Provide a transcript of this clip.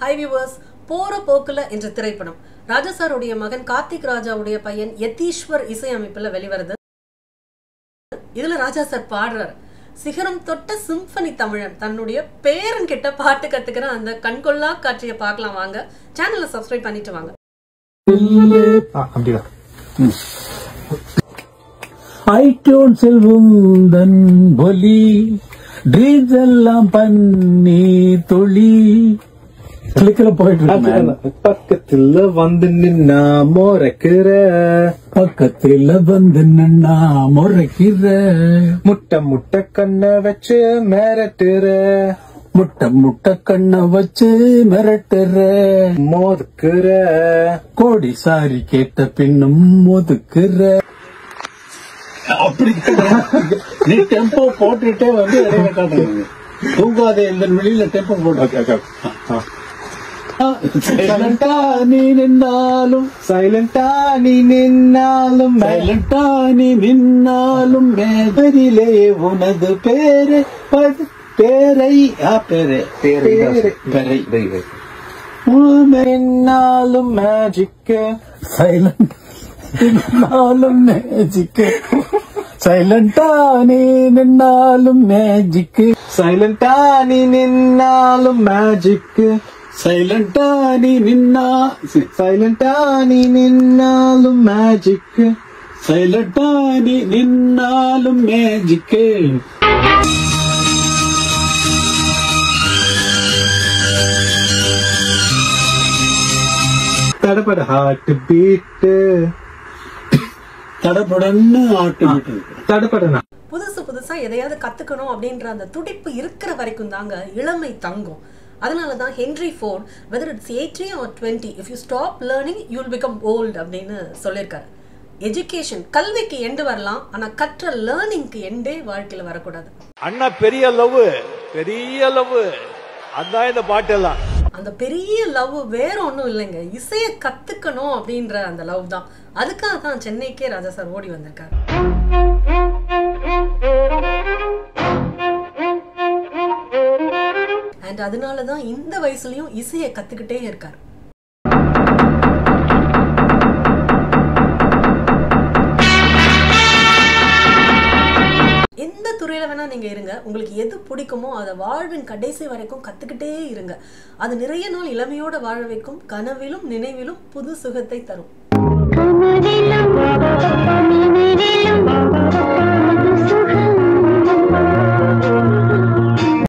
Hi viewers, போற போக்குல என்ற திரைப்படம் ராஜா சாருடைய மகன் கார்த்திக் ராஜாவுடைய பையன் யதீஸ்வர் இசையமைப்புல வெளிவருது. இதுல ராஜா சார் பாடுறார். சிகரம் தொட்ட சிம்பனி தமிழன் தன்னுடைய பேரன் கிட்ட பாட்டு கத்துக்கிற அந்த கண்கொள்ளா காட்சியை பார்க்கலாம் வாங்க. சேனலை சப்ஸ்கிரைப் பண்ணிட்டு வாங்க. ஐடியூன்ஸில் உந்தன் ஒலி ட்ரீம்ஸ் எல்லாம் பண்ணி தொழி போயிட்டு பக்கத்துல வந்து நின்னா மொறக்கிற முட்டை முட்டை கண்ண வச்சு மிரட்டுற முட்டை கண்ண வச்சு மிரட்டுற மோதுக்குற கோடி சாரி கேட்ட பின்னும் மோதுக்குற. அப்படி நீ டெம்போ போட்டுட்டே வந்து இடையில காட்டுறீங்க. தூங்காத இந்த வெளியில டெம்போ போட்டு சைலண்டா நீ நின்னாலும் மேதரிலே உனது பேரு பேரை நின்னாலும் மேஜிக் சைலண்ட் நின்னாலும் மேஜிக் சைலண்டா நீ நின்னாலும் மேஜிக் சைலண்டா நீ நின்னாலும் மேஜிக் சைலண்டா நீ நின்னாலும் மேஜிக் சைலண்டா நீ நின்னாலும் மேஜிக். தடபட ஹார்ட் பீட் தடபடன்னு ஆட்டு தடபடனா புதுசா எதையாவது கத்துக்கணும் அப்படின்ற அந்த துடிப்பு இருக்கிற வரைக்கும் தாங்க இளமை தங்கும். அதனாலதான் Henry Ford whether it's 18 or 20 if you stop learning you will become old அப்படின்னு சொல்லியிருக்காரு. எஜுகேஷன் கல்விக்கு எண்டு வரலாம், ஆனா கற்ற லேர்னிங்க்கு எண்டே வாழ்க்கையில வரக்கூடாது. அண்ணா பெரிய லவ் அதான் இந்த பாட்டெல்லாம். அந்த பெரிய லவ் வேற ஒன்றும் இல்லைங்க, இசையை கத்துக்கணும் அப்படின்ற அந்த லவ் தான். அதுக்காக தான் சென்னைக்கே ராஜா சார் ஓடி வந்திருக்காரு. அண்ட் அதனாலதான் இந்த வயசுலயும் இசையை கத்துக்கிட்டே இருக்காரு. எந்த துறையில வேணா நீங்க இருங்க, உங்களுக்கு எது பிடிக்குமோ அதை வாழ்வின் கடைசி வரைக்கும் கத்துக்கிட்டே இருங்க. அது நிறைய நாள் இளமையோட வாழ வைக்கும், கனவிலும் நினைவிலும் புது சுகத்தை தரும்.